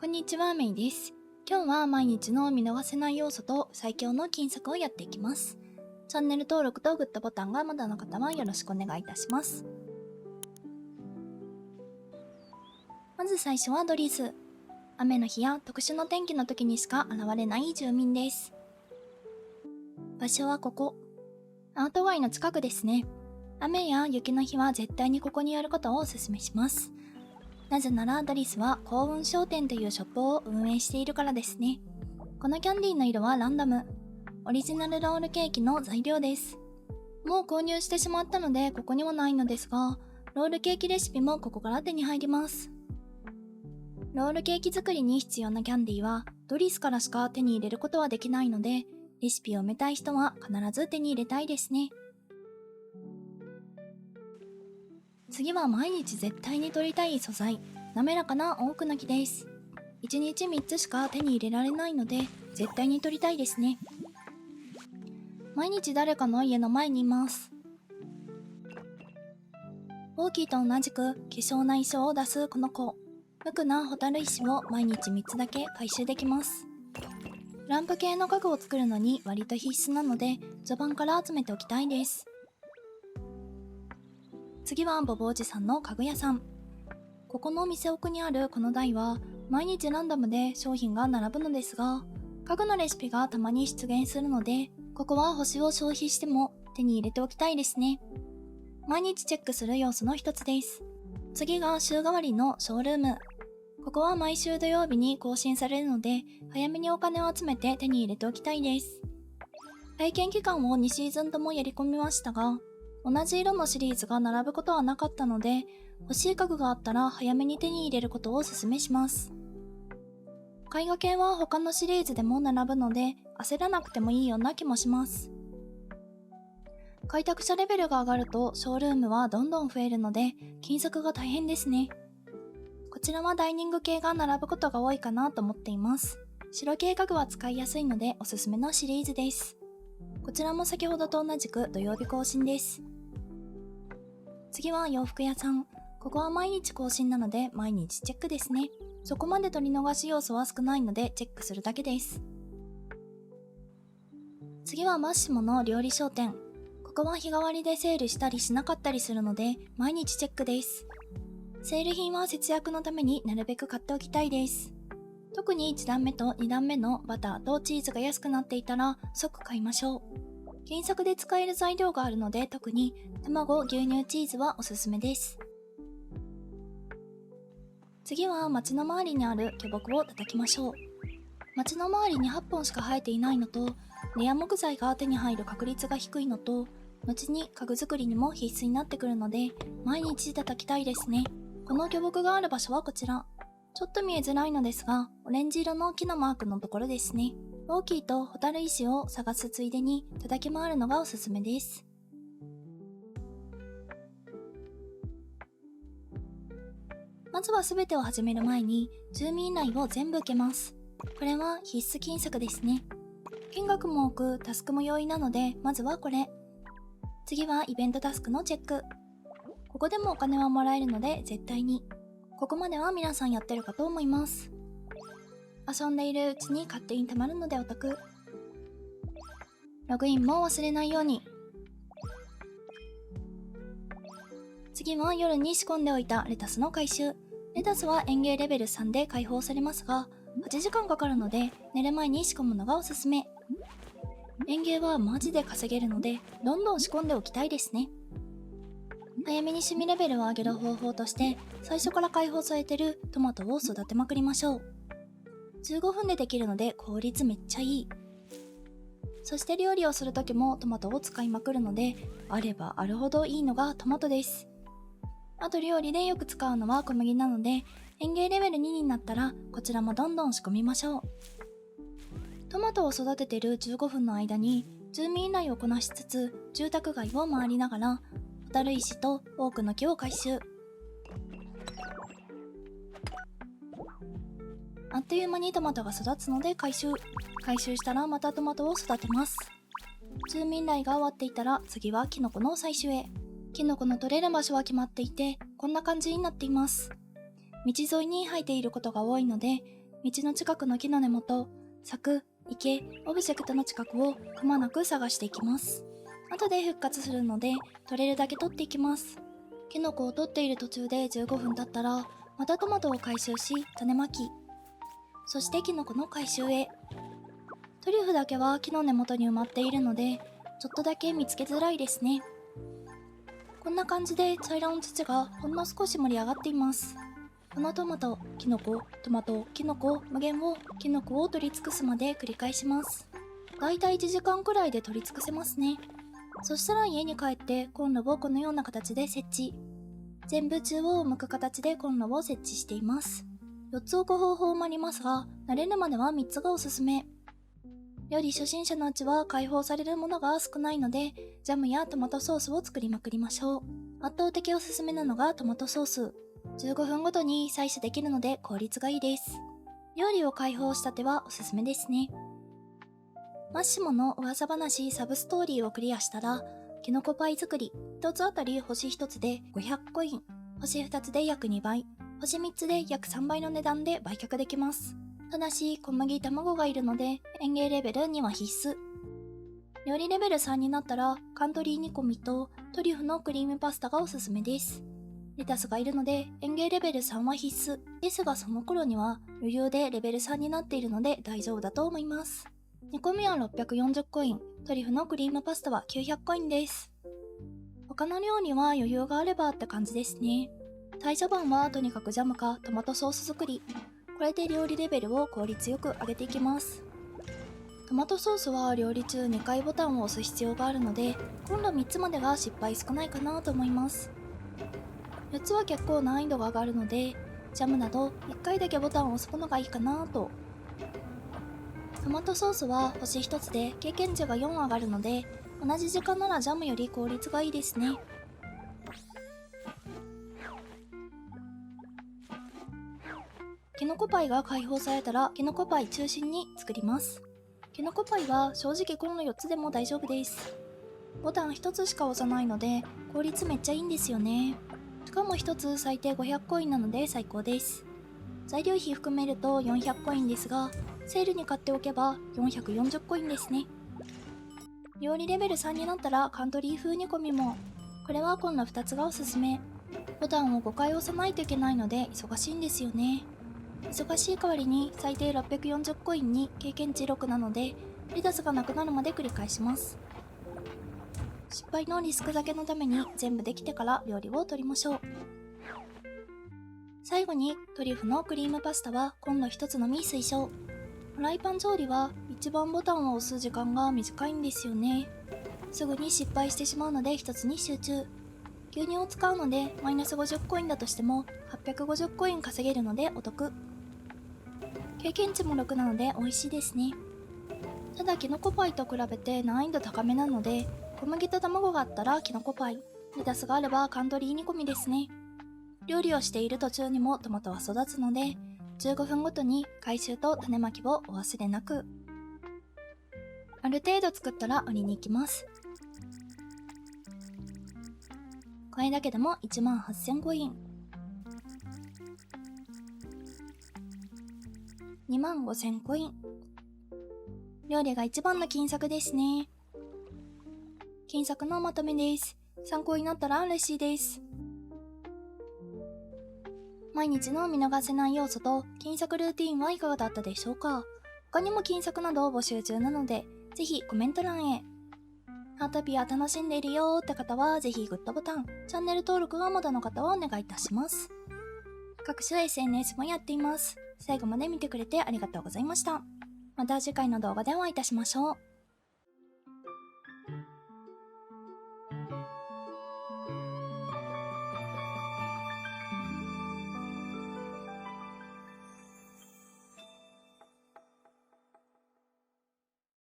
こんにちは、メイです。今日は毎日の見逃せない要素と最強の金策をやっていきます。チャンネル登録とグッドボタンがまだの方はよろしくお願いいたします。まず最初はドリス。雨の日や特殊な天気の時にしか現れない住民です。場所はここ。アート街の近くですね。雨や雪の日は絶対にここにやることをお勧めします。なぜならドリスは幸運商店というショップを運営しているからですね。このキャンディーの色はランダム。オリジナルロールケーキの材料です。もう購入してしまったのでここにはないのですが、ロールケーキレシピもここから手に入ります。ロールケーキ作りに必要なキャンディーはドリスからしか手に入れることはできないので、レシピを埋めたい人は必ず手に入れたいですね。次は毎日絶対に取りたい素材、滑らかなオークの木です。1日3つしか手に入れられないので絶対に取りたいですね。毎日誰かの家の前にいます。オーキーと同じく希少な衣装を出すこの子。無垢なホタル石を毎日3つだけ回収できます。ランプ系の家具を作るのに割と必須なので序盤から集めておきたいです。次はボボおじさんの家具屋さん。ここの店奥にあるこの台は毎日ランダムで商品が並ぶのですが、家具のレシピがたまに出現するので、ここは星を消費しても手に入れておきたいですね。毎日チェックする要素の一つです。次が週替わりのショールーム。ここは毎週土曜日に更新されるので、早めにお金を集めて手に入れておきたいです。体験期間を2シーズンともやり込みましたが、同じ色のシリーズが並ぶことはなかったので、欲しい家具があったら早めに手に入れることをお勧めします。絵画系は他のシリーズでも並ぶので、焦らなくてもいいような気もします。開拓者レベルが上がるとショールームはどんどん増えるので、金策が大変ですね。こちらはダイニング系が並ぶことが多いかなと思っています。白系家具は使いやすいのでおすすめのシリーズです。こちらも先ほどと同じく土曜日更新です。次は洋服屋さん。ここは毎日更新なので毎日チェックですね。そこまで取り逃し要素は少ないのでチェックするだけです。次はマッシモの料理商店。ここは日替わりでセールしたりしなかったりするので毎日チェックです。セール品は節約のためになるべく買っておきたいです。特に1段目と2段目のバターとチーズが安くなっていたら即買いましょう。金策で使える材料があるので特に卵、牛乳、チーズはおすすめです。次は町の周りにある巨木を叩きましょう。町の周りに8本しか生えていないのと、レア木材が手に入る確率が低いのと、後に家具作りにも必須になってくるので毎日叩きたいですね。この巨木がある場所はこちら。ちょっと見えづらいのですが、オレンジ色の木のマークのところですね。オーキーとホタル石を探すついでに叩き回るのがおすすめです。まずは全てを始める前に住民依頼を全部受けます。これは必須金策ですね。金額も多くタスクも容易なのでまずはこれ。次はイベントタスクのチェック。ここでもお金はもらえるので絶対に。ここまでは皆さんやってるかと思います。遊んでいるうちに勝手に溜まるのでお得。ログインも忘れないように。次は夜に仕込んでおいたレタスの回収。レタスは園芸レベル3で解放されますが、8時間かかるので寝る前に仕込むのがおすすめ。園芸はマジで稼げるのでどんどん仕込んでおきたいですね。早めに趣味レベルを上げる方法として最初から解放されてるトマトを育てまくりましょう。15分でできるので効率めっちゃいい。そして料理をするときもトマトを使いまくるので、あればあるほどいいのがトマトです。あと料理でよく使うのは小麦なので、園芸レベル2になったらこちらもどんどん仕込みましょう。トマトを育ててる15分の間に住民依頼をこなしつつ住宅街を回りながらホタル石と多くの木を回収。あっという間にトマトが育つので回収したらまたトマトを育てます。住民依頼が終わっていたら次はキノコの採集へ。キノコの取れる場所は決まっていてこんな感じになっています。道沿いに生えていることが多いので道の近くの木の根元、柵、池、オブジェクトの近くをくまなく探していきます。後で復活するので、取れるだけ取っていきます。キノコを取っている途中で15分経ったら、またトマトを回収し、種まき。そしてキノコの回収へ。トリュフだけは木の根元に埋まっているので、ちょっとだけ見つけづらいですね。こんな感じで茶色の土がほんの少し盛り上がっています。このトマト、キノコ、トマト、キノコ、無限をキノコを取り尽くすまで繰り返します。だいたい1時間くらいで取り尽くせますね。そしたら家に帰ってコンロをこのような形で設置。全部中央を向く形でコンロを設置しています。4つ置く方法もありますが、慣れるまでは3つがおすすめ。料理初心者のうちは解放されるものが少ないので、ジャムやトマトソースを作りまくりましょう。圧倒的おすすめなのがトマトソース。15分ごとに採取できるので効率がいいです。料理を解放したてはおすすめですね。マッシモの噂話サブストーリーをクリアしたら、キノコパイ作り、1つあたり星1つで500コイン、星2つで約2倍、星3つで約3倍の値段で売却できます。ただし、小麦卵がいるので、園芸レベル2は必須。料理レベル3になったら、カントリー煮込みとトリュフのクリームパスタがおすすめです。レタスがいるので、園芸レベル3は必須。ですがその頃には余裕でレベル3になっているので大丈夫だと思います。煮込みは640コイン、トリュフのクリームパスタは900コインです。他の料理は余裕があればって感じですね。最初番はとにかくジャムかトマトソース作り。これで料理レベルを効率よく上げていきます。トマトソースは料理中2回ボタンを押す必要があるので、今度3つまでが失敗少ないかなと思います。4つは結構難易度が上がるので、ジャムなど1回だけボタンを押すのがいいかなと。トマトソースは星1つで経験値が4上がるので、同じ時間ならジャムより効率がいいですね。キノコパイが解放されたらキノコパイ中心に作ります。キノコパイは正直この4つでも大丈夫です。ボタン1つしか押さないので効率めっちゃいいんですよね。しかも1つ最低500コインなので最高です。材料費含めると400コインですが、セールに買っておけば440コインですね。料理レベル3になったらカントリー風煮込みも。これはこんな2つがおすすめ。ボタンを5回押さないといけないので忙しいんですよね。忙しい代わりに最低640コインに経験値6なので、レタスがなくなるまで繰り返します。失敗のリスク避けのために全部できてから料理を取りましょう。最後にトリュフのクリームパスタは今度1つのみ推奨。フライパン調理は一番ボタンを押す時間が短いんですよね。すぐに失敗してしまうので1つに集中。牛乳を使うのでマイナス50コインだとしても850コイン稼げるのでお得。経験値も6なので美味しいですね。ただキノコパイと比べて難易度高めなので、小麦と卵があったらキノコパイ、レタスがあればカントリー煮込みですね。料理をしている途中にもトマトは育つので、15分ごとに回収と種まきをお忘れなく。ある程度作ったら売りに行きます。これだけでも18000コイン。25000コイン。料理が一番の金策ですね。金策のまとめです。参考になったら嬉しいです。毎日の見逃せない要素と金策ルーティンはいかがだったでしょうか。他にも金策などを募集中なので、ぜひコメント欄へ。ハートピア楽しんでいるよーって方はぜひグッドボタン、チャンネル登録がまだの方はお願いいたします。各種 SNS もやっています。最後まで見てくれてありがとうございました。また次回の動画でお会いいたしましょう。